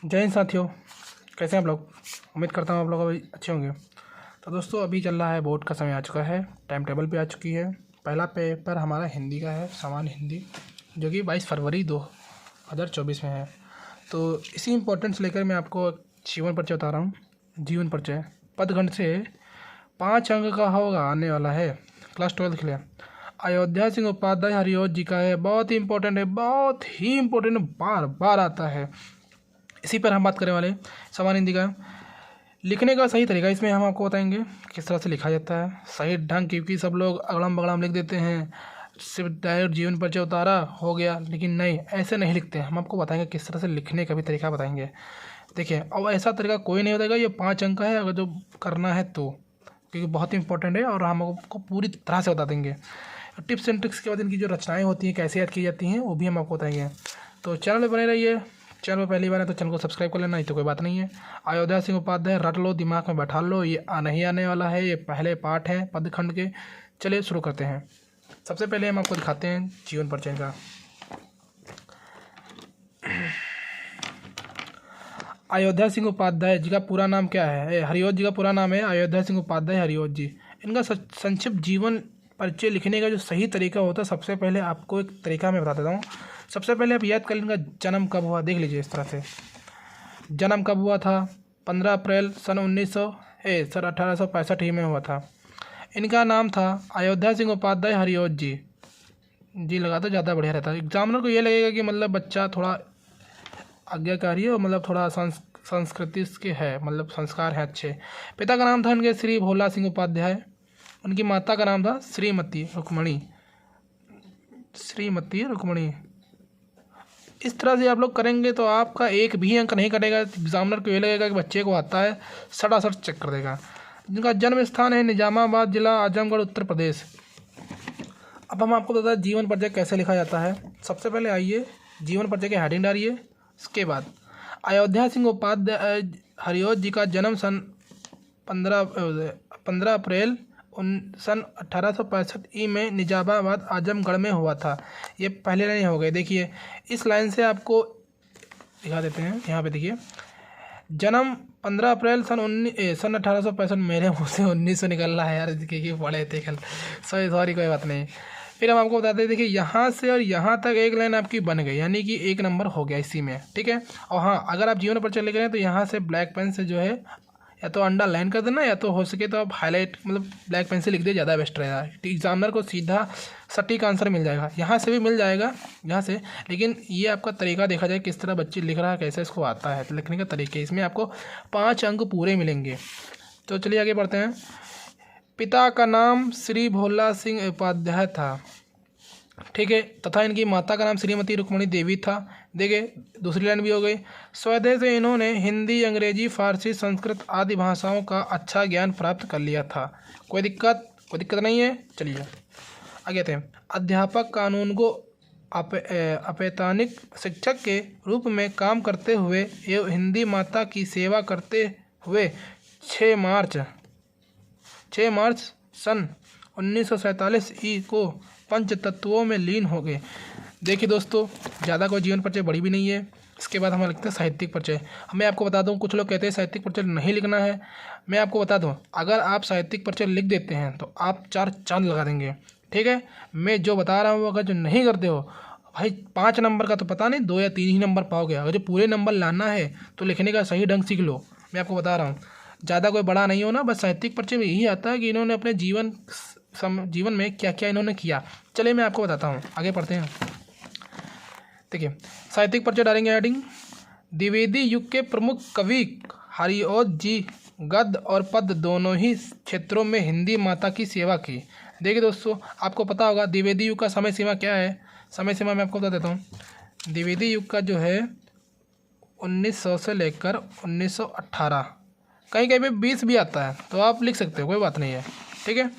जय हिंद साथियों, कैसे हैं आप लोग। उम्मीद करता हूँ आप लोग अभी अच्छे होंगे। तो दोस्तों अभी चल रहा है, बोर्ड का समय आ चुका है, टाइम टेबल भी आ चुकी है। पहला पेपर हमारा हिंदी का है, सामान्य हिंदी, जो कि 22 फरवरी 2024 में है। तो इसी इम्पोर्टेंस लेकर मैं आपको जीवन परिचय बता रहा हूँ। जीवन परिचय पदखंड से 5 अंक का होगा, आने वाला है, क्लास 12 के लिए। अयोध्या सिंह उपाध्याय हरिओत जी का है, बहुत ही इंपॉर्टेंट है, बहुत ही इंपॉर्टेंट, बार बार आता है। इसी पर हम बात करने वाले सामान्य हिंदी का लिखने का सही तरीका। इसमें हम आपको बताएंगे किस तरह से लिखा जाता है सही ढंग, क्योंकि सब लोग अगड़म बगड़म लिख देते हैं, सिर्फ डायरेक्ट जीवन परिचय उतारा हो गया, लेकिन नहीं, ऐसे नहीं लिखते हैं। हम आपको बताएंगे किस तरह से लिखने का भी तरीका बताएंगे। देखिए, और ऐसा तरीका कोई नहीं बताएगा, ये 5 अंक का है अगर जो करना है तो, क्योंकि बहुत ही इंपॉर्टेंट है और हम आपको पूरी तरह से बता देंगे। टिप्स एंड ट्रिक्स के बाद इनकी जो रचनाएँ होती हैं कैसे याद की जाती हैं वो भी हम आपको बताएंगे। तो चैनल पर बने रहिए। चैनल में पहली बार है तो चैनल को सब्सक्राइब कर लेना, नहीं तो कोई बात नहीं है। अयोध्या सिंह उपाध्याय रट लो, दिमाग में बैठा लो, ये नहीं आने वाला है, ये पहले पार्ट है पदखंड के। चलिए शुरू करते हैं। सबसे पहले हम आपको दिखाते हैं जीवन परिचय का। अयोध्या सिंह उपाध्याय जी का पूरा नाम क्या है? हरिओत जी का पूरा नाम है अयोध्या सिंह उपाध्याय हरिओत जी। इनका संक्षिप्त जीवन परिचय लिखने का जो सही तरीका होता है, सबसे पहले आपको एक तरीका मैं बता देता हूँ। सबसे पहले आप याद कर इनका जन्म कब हुआ, देख लीजिए इस तरह से। जन्म कब हुआ था? 15 अप्रैल सन 1865 ही में हुआ था। इनका नाम था अयोध्या सिंह उपाध्याय हरिओत जी। जी लगा तो ज़्यादा बढ़िया रहता है, एग्जामिनर को ये लगेगा कि मतलब बच्चा थोड़ा आज्ञाकारी है और मतलब थोड़ा संस्कृति के है, मतलब संस्कार है अच्छे। पिता का नाम था इनके श्री भोला सिंह उपाध्याय। उनकी माता का नाम था श्रीमती रुक्मणी। इस तरह से आप लोग करेंगे तो आपका एक भी अंक नहीं कटेगा। एग्जामिनर को ये लगेगा कि बच्चे को आता है, सटासट चेक कर देगा। जिनका जन्म स्थान है निजामाबाद जिला, आजमगढ़, उत्तर प्रदेश। अब हम आपको बताते हैं जीवन परिचय कैसे लिखा जाता है। सबसे पहले आइए जीवन परिचय के हेडिंग डालिए। इसके बाद अयोध्या सिंह उपाध्याय हरिओत जी का जन्म सन 15 अप्रैल सन 1865 में निजामाबाद आजमगढ़ में हुआ था। ये पहले लाइन हो गए। देखिए इस लाइन से आपको दिखा देते हैं, यहाँ पे देखिए, जन्म 15 अप्रैल सन 1865। मेरे मुँह से 1900 निकल रहा है यार, देखिए पढ़े थे कल, सॉरी कोई बात नहीं। फिर हम आपको बताते हैं, देखिए यहाँ से और यहाँ तक एक लाइन आपकी बन गई, यानी कि 1 नंबर हो गया इसी में, ठीक है। और हाँ, अगर आप जीवन परिचय लिख रहे हैं तो यहाँ से ब्लैक पेन से जो है या तो अंडर लाइन कर देना, या तो हो सके तो आप हाईलाइट मतलब ब्लैक पेन से लिख दे, ज़्यादा बेस्ट रहेगा। एग्जामिनर को सीधा सटीक आंसर मिल जाएगा, यहाँ से भी मिल जाएगा, यहाँ से। लेकिन ये आपका तरीका देखा जाए किस तरह बच्चे लिख रहा है, कैसे इसको आता है, तो लिखने का तरीके, इसमें आपको 5 अंक पूरे मिलेंगे। तो चलिए आगे बढ़ते हैं। पिता का नाम श्री भोला सिंह उपाध्याय था, ठीक है, तथा इनकी माता का नाम श्रीमती रुक्मणी देवी था। देखिए दूसरी लाइन भी हो गई। स्वदेश से इन्होंने हिंदी, अंग्रेजी, फारसी, संस्कृत आदि भाषाओं का अच्छा ज्ञान प्राप्त कर लिया था। कोई दिक्कत नहीं है। चलिए आगे थे। अध्यापक कानून को अपैतनिक शिक्षक के रूप में काम करते हुए एवं हिंदी माता की सेवा करते हुए 6 मार्च सन 1947 को पंच तत्वों में लीन हो गए। देखिए दोस्तों, ज़्यादा कोई जीवन परिचय बड़ी भी नहीं है। इसके बाद हम लिखते हैं साहित्यिक परिचय। मैं आपको बता दूं, कुछ लोग कहते हैं साहित्यिक परिचय नहीं लिखना है। मैं आपको बता दूं, अगर आप साहित्यिक परिचय लिख देते हैं तो आप 4 चांद लगा देंगे, ठीक है। मैं जो बता रहा हूँ, अगर जो नहीं करते हो भाई, 5 नंबर का तो पता नहीं, 2 या 3 ही नंबर पाओगे। अगर जो पूरे नंबर लाना है तो लिखने का सही ढंग सीख लो। मैं आपको बता रहा हूँ, ज़्यादा कोई बड़ा नहीं हो ना, बस साहित्यिक परिचय में यही आता है कि इन्होंने अपने जीवन में क्या क्या इन्होंने किया। चलिए मैं आपको बताता हूँ, आगे पढ़ते हैं। देखिए साहित्यिक परिचय डालेंगे हेडिंग। द्विवेदी युग के प्रमुख कवि हरिओत जी गद्य और पद दोनों ही क्षेत्रों में हिंदी माता की सेवा की। देखिए दोस्तों, आपको पता होगा द्विवेदी युग का समय सीमा क्या है। समय सीमा मैं आपको बता देता हूँ। द्विवेदी युग का जो है 1900 से लेकर 1918, कहीं कहीं पे 20 भी आता है, तो आप लिख सकते हो, कोई बात नहीं है, ठीक है।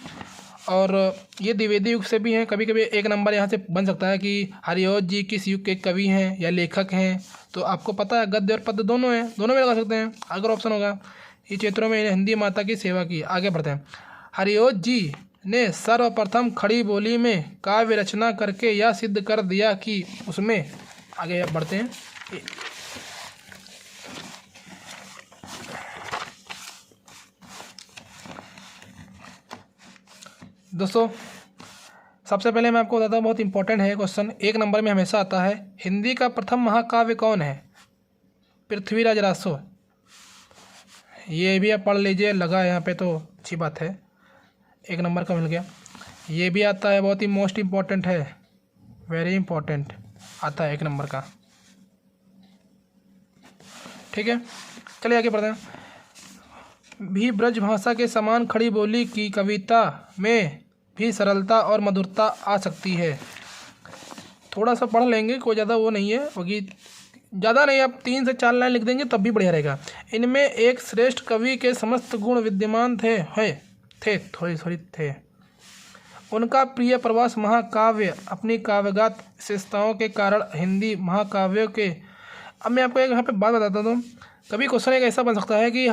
और ये द्विवेदी युग से भी हैं। कभी कभी 1 नंबर यहाँ से बन सकता है कि हरिओत जी किस युग के कवि हैं या लेखक हैं, तो आपको पता है गद्य और पद्य दोनों हैं, दोनों में लगा सकते हैं अगर ऑप्शन होगा। ये क्षेत्रों में हिंदी माता की सेवा की। आगे बढ़ते हैं। हरिओत जी ने सर्वप्रथम खड़ी बोली में काव्य रचना करके यह सिद्ध कर दिया कि उसमें, आगे बढ़ते हैं, दोस्तों सबसे पहले मैं आपको बताता हूँ, बहुत इंपॉर्टेंट है क्वेश्चन, 1 नंबर में हमेशा आता है। हिंदी का प्रथम महाकाव्य कौन है? पृथ्वीराज रासो। ये भी आप पढ़ लीजिए, लगा यहाँ पे तो अच्छी बात है, 1 नंबर का मिल गया। ये भी आता है, बहुत ही मोस्ट इम्पॉर्टेंट है, वेरी इंपॉर्टेंट आता है 1 नंबर का। ठीक है, चलिए आगे बढ़ते हैं। भी ब्रज भाषा के समान खड़ी बोली की कविता में भी सरलता और मधुरता आ सकती है। थोड़ा सा पढ़ लेंगे, कोई ज़्यादा वो नहीं है, बाकी ज़्यादा नहीं, आप 3 से 4 लाइन लिख देंगे तब भी बढ़िया रहेगा। इनमें एक श्रेष्ठ कवि के समस्त गुण विद्यमान थे। उनका प्रिय प्रवास महाकाव्य अपनी काव्यगात विशेषताओं के कारण हिंदी महाकाव्यों के। अब मैं आपको एक यहाँ पे बात बताता हूँ, कभी क्वेश्चन एक ऐसा बन सकता है कि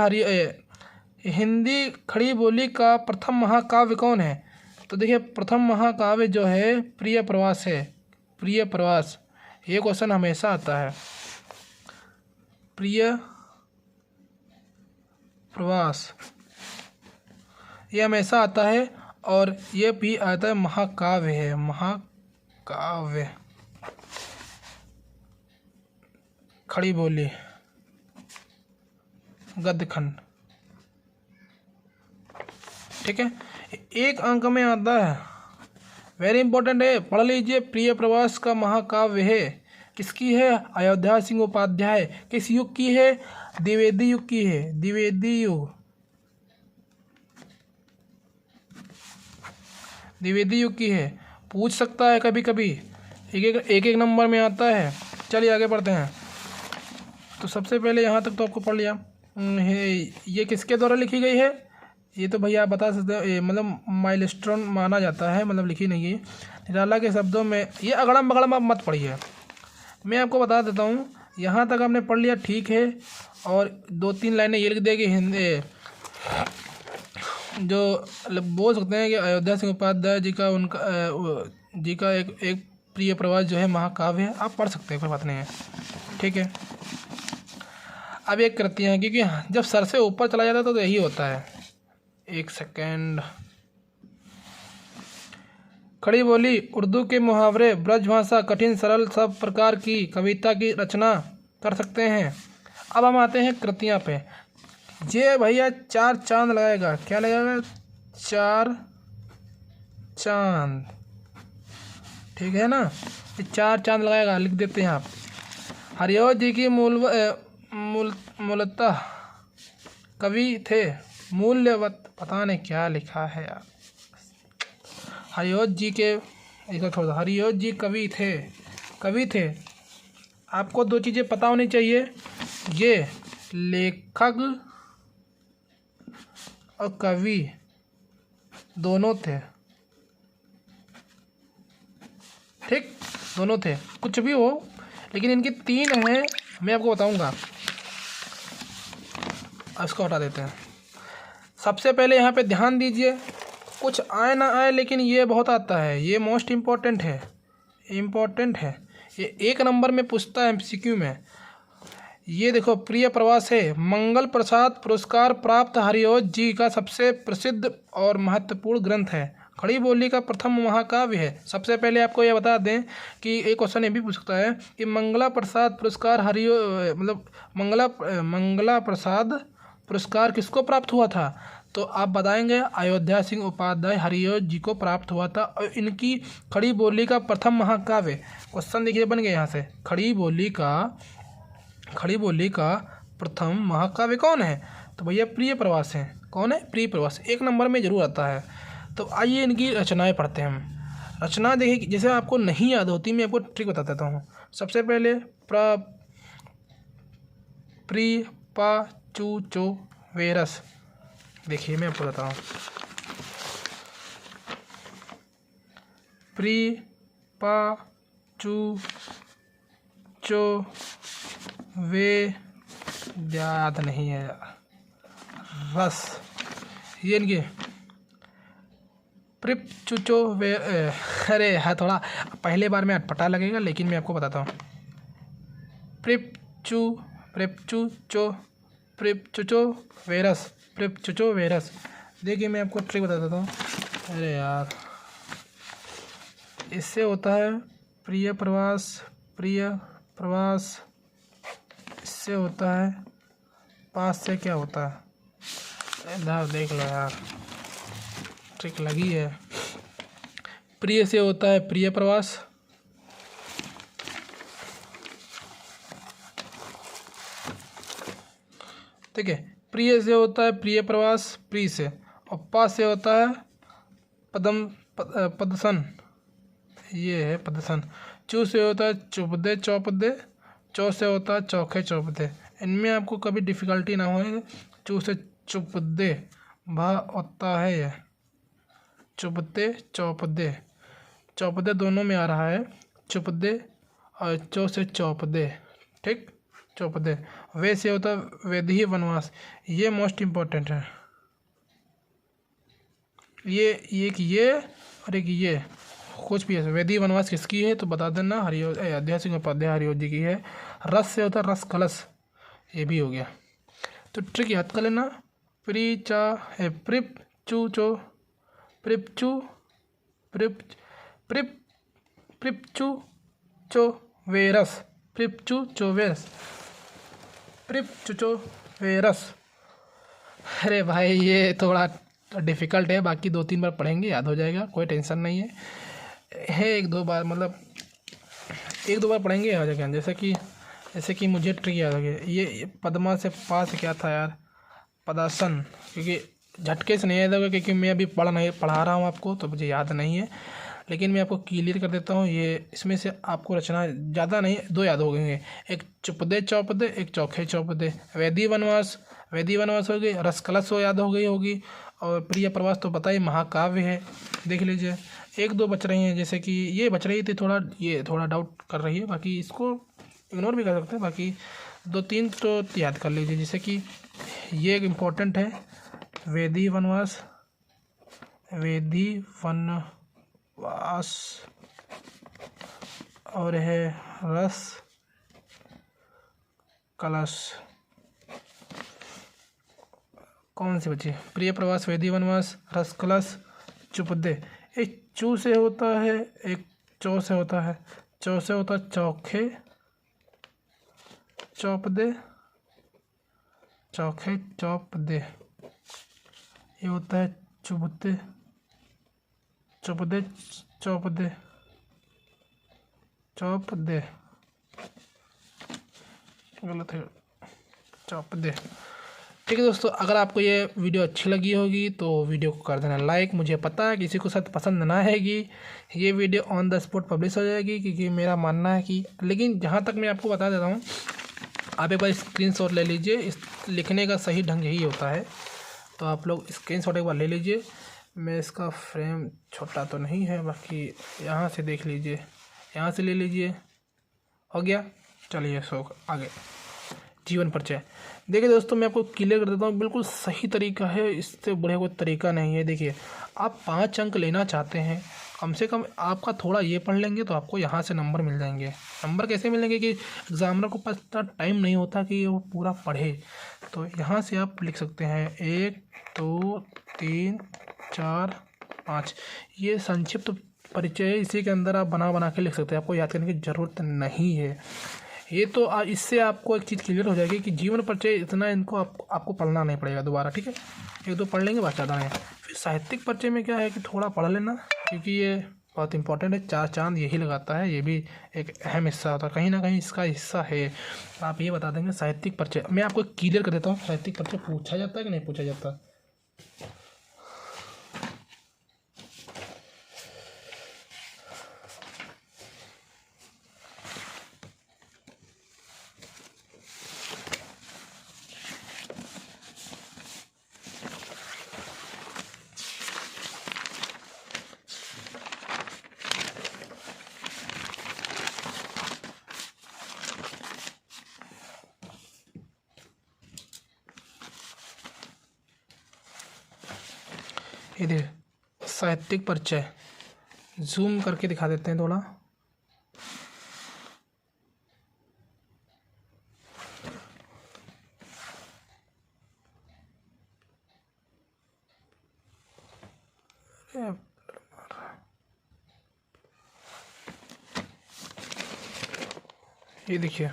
हिंदी खड़ी बोली का प्रथम महाकाव्य कौन है? तो देखिए, प्रथम महाकाव्य जो है प्रिय प्रवास है। प्रिय प्रवास, ये क्वेश्चन हमेशा आता है, प्रिय प्रवास ये हमेशा आता है, और ये भी आता है महाकाव्य है, महाकाव्य खड़ी बोली गद्य खंड। ठीक है, 1 अंक में आता है, वेरी इंपॉर्टेंट है, पढ़ लीजिए। प्रिय प्रवास का महाकाव्य है, किसकी है? अयोध्या सिंह उपाध्याय। किस युग की है? द्विवेदी युग की है, द्विवेदी युग, द्विवेदी युग की है। पूछ सकता है कभी कभी, एक एक नंबर में आता है। चलिए आगे बढ़ते हैं। तो सबसे पहले यहाँ तक तो आपको पढ़ लिया। ये किसके द्वारा लिखी गई है? ये तो भैया आप बता सकते हो, मतलब माइलस्टोन माना जाता है, मतलब लिखी नहीं है। निराला के शब्दों में, ये अगड़म बगड़म आप मत पढ़िए, मैं आपको बता देता हूँ। यहाँ तक आपने पढ़ लिया, ठीक है। और 2-3 लाइनें ये लिख देगी हिंदी, जो बोल सकते हैं कि अयोध्या सिंह उपाध्याय जी का एक प्रिय प्रवास जो है महाकाव्य है, आप पढ़ सकते हैं, कोई बात नहीं है। ठीक है, अब एक कृतियाँ हैं, क्योंकि जब सर से ऊपर चला जाता है तो यही होता है। 1 सेकेंड। खड़ी बोली, उर्दू के मुहावरे, ब्रजभाषा, कठिन सरल सब प्रकार की कविता की रचना कर सकते हैं। अब हम आते हैं कृतियाँ पे। ये भैया 4 चांद लगाएगा, क्या लगाएगा? 4 चांद, ठीक है ना, ये 4 चांद लगाएगा, लिख देते हैं आप। हरिओ जी की मूलतः कवि थे, मूल्यवत, पता नहीं क्या लिखा है यार। हरिओ जी के, हरिओ जी कवि थे। आपको 2 चीज़ें पता होनी चाहिए, ये लेखक और कवि दोनों थे। ठीक, दोनों थे, कुछ भी हो, लेकिन इनके 3 हैं, मैं आपको बताऊंगा। इसको हटा देते हैं। सबसे पहले यहाँ पे ध्यान दीजिए, कुछ आए ना आए, लेकिन ये बहुत आता है, ये मोस्ट इम्पोर्टेंट है, ये 1 नंबर में पूछता है एमसीक्यू में। ये देखो, प्रिय प्रवास है, मंगल प्रसाद पुरस्कार प्राप्त हरिओज जी का सबसे प्रसिद्ध और महत्वपूर्ण ग्रंथ है। खड़ी बोली का प्रथम महाकाव्य है। सबसे पहले आपको यह बता दें कि एक क्वेश्चन ये भी पूछ सकता है कि मंगला प्रसाद पुरस्कार मतलब मंगला प्रसाद पुरस्कार किसको प्राप्त हुआ था? तो आप बताएंगे अयोध्या सिंह उपाध्याय हरिओज जी को प्राप्त हुआ था। और इनकी खड़ी बोली का प्रथम महाकाव्य, क्वेश्चन देखिए बन गया यहाँ से, खड़ी बोली का प्रथम महाकाव्य कौन है? तो भैया प्रिय प्रवास है। कौन है? प्रिय प्रवास, 1 नंबर में जरूर आता है। तो आइए इनकी रचनाएं पढ़ते हैं हम। रचना देखिए, जैसे आपको नहीं याद होती, मैं आपको ट्रिक बता देता हूँ। सबसे पहले प्री पा चू चो वेरस, देखिए मैं आपको बताता हूँ। प्री पा चू चो वे, याद नहीं है, रस, ये इनके प्रिप चुचो वे, अरे है थोड़ा, पहले बार में अटपटा लगेगा, लेकिन मैं आपको बताता हूँ। प्रिप चुचो वेरस, देखिए मैं आपको ट्रिक बता देता हूँ। अरे यार, इससे होता है प्रिय प्रवास, प्रिय प्रवास। इससे होता है पास से क्या होता है, इधर देख लो यार, ट्रिक लगी है। प्रिय से होता है प्रिय प्रवास, ठीक है। प्रिय से होता है प्रिय प्रवास, प्रिय से, और पास से होता है पदसन, ये है पदसन। चू से होता है चुपदे चौपदे, चौ से होता है चौखे चौपदे। इनमें आपको कभी डिफ़िकल्टी ना हो। चू से चुपदे भा होता है ये, चुपदे चौपदे, चौपदे दोनों में आ रहा है, चुपदे और चौ से चौपदे, ठीक, चौपदे। वे से होता है वेदही वनवास, ये मोस्ट इम्पोर्टेंट है। ये एक ये और एक ये, कुछ भी है। वेदी वनवास किसकी है तो बता देना, अयोध्या सिंह उपाध्याय हरिओ जी की है। रस से होता है रस कलश, ये भी हो गया। तो ट्रिक याद कर लेना, प्री चा है प्रिप चू चो, प्रिप चू प्रिप प्रिप प्रिप चू चो वेरस, प्रिप चू चो वेरस, प्रिप चू चो वेरस। अरे भाई ये थोड़ा डिफ़िकल्ट है, बाकी 2-3 बार पढ़ेंगे याद हो जाएगा, कोई टेंशन नहीं है। 1-2 बार, मतलब 1-2 बार पढ़ेंगे याद हो जाएगा। जैसे कि मुझे ट्रिक याद हो गया, ये पद्मा से पास क्या था यार, पदासन, क्योंकि झटके से नहीं याद होगा, क्योंकि मैं अभी पढ़ा रहा हूँ आपको, तो मुझे याद नहीं है। लेकिन मैं आपको क्लियर कर देता हूँ, ये इसमें से आपको रचना ज़्यादा नहीं, 2 याद हो गए, एक चुपदे चौपदे, एक चौखे चौपदे। वेदी वनवास, वेदी वनवास हो गई, रसकलश हो याद हो गई होगी, और प्रिय प्रवास तो पता ही महाकाव्य है, देख लीजिए। 1-2 बच रही हैं, जैसे कि ये बच रही थी थोड़ा, ये थोड़ा डाउट कर रही है, बाकी इसको इग्नोर भी कर सकते हैं। बाकी 2-3 तो याद कर लीजिए, जैसे कि ये एक इम्पोर्टेंट है, वेदी वनवास, वेदी वनवास, और है रस कलश। कौन सी बची, प्रिय प्रवास, वेदी वनवास, रस कलश, चुपदे। एक चू से होता है, एक चौ से होता है। चौ से होता है चौखे चौपदे, चौखे चौपदे। ये होता है चुपदे चुपदे चौपदे चौपदे, गलत है, चौपदे। ठीक है दोस्तों, अगर आपको ये वीडियो अच्छी लगी होगी तो वीडियो को कर देना लाइक। मुझे पता है किसी को शायद पसंद ना आएगी, ये video on the spot publish हो जाएगी, क्योंकि मेरा मानना है कि, लेकिन जहाँ तक मैं आपको बता देता हूँ, आप एक बार स्क्रीनशॉट ले लीजिए। इस लिखने का सही ढंग यही होता है, तो आप लोग स्क्रीनशॉट एक बार ले लीजिए। मैं इसका फ्रेम छोटा तो नहीं है, बाकी यहाँ से देख लीजिए, यहाँ से ले लीजिए, हो गया। चलिए सो आगे, जीवन परिचय। देखिए दोस्तों, मैं आपको क्लियर कर देता हूँ, बिल्कुल सही तरीका है, इससे बढ़िया कोई तरीका नहीं है। देखिए, आप 5 अंक लेना चाहते हैं, कम से कम आपका थोड़ा ये पढ़ लेंगे तो आपको यहाँ से नंबर मिल जाएंगे। नंबर कैसे मिलेंगे कि एग्जामिनर को पास इतना टाइम नहीं होता कि वो पूरा पढ़े, तो यहाँ से आप लिख सकते हैं 1 2 3 4 5, ये संक्षिप्त परिचय है, इसी के अंदर आप बना बना के लिख सकते हैं, आपको याद करने की ज़रूरत नहीं है। ये तो इससे आपको एक चीज़ क्लियर हो जाएगी कि जीवन परिचय इतना इनको आपको पढ़ना नहीं पड़ेगा दोबारा, ठीक है। 1-2 पढ़ लेंगे, बस ज़्यादा नहीं। फिर साहित्यिक परिचय में क्या है कि थोड़ा पढ़ लेना, क्योंकि ये बहुत इंपॉर्टेंट है, 4 चांद यही लगाता है, ये भी एक अहम हिस्सा होता है, कहीं ना कहीं इसका हिस्सा है। आप ये बता देंगे साहित्यिक परिचय, मैं आपको क्लियर कर देता हूँ, साहित्यिक परिचय पूछा जाता है कि नहीं पूछा जाता। इधर साहित्यिक परिचय जूम करके दिखा देते हैं थोड़ा। ये देखिए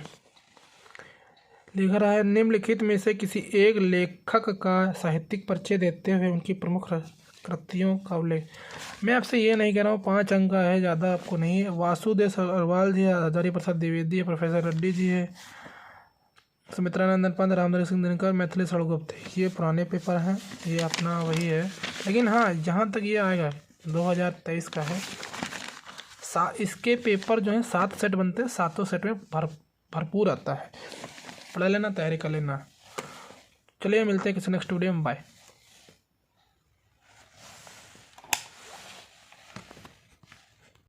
लिखा रहा है, निम्नलिखित में से किसी एक लेखक का साहित्यिक परिचय देते हुए उनकी प्रमुख कृतियों का उल्लेख। मैं आपसे ये नहीं कह रहा हूँ, 5 अंक का है, ज़्यादा आपको नहीं है। वासुदेव अग्रवाल जी है, हजारी प्रसाद द्विवेदी है, प्रोफेसर रेड्डी जी है, सुमित्रानंदन पंत, रामधारी सिंह दिनकर, मैथिली सड़गुप्त। ये पुराने पेपर हैं, ये अपना वही है। लेकिन हाँ, जहाँ तक ये आएगा 2023 का है। इसके पेपर जो हैं 7 सेट बनते हैं, 7 सेट में भरपूर आता है। पढ़ लेना, तैयारी कर लेना। चलिए मिलते हैं किसी नेक्स्ट वीडियो में, बाय।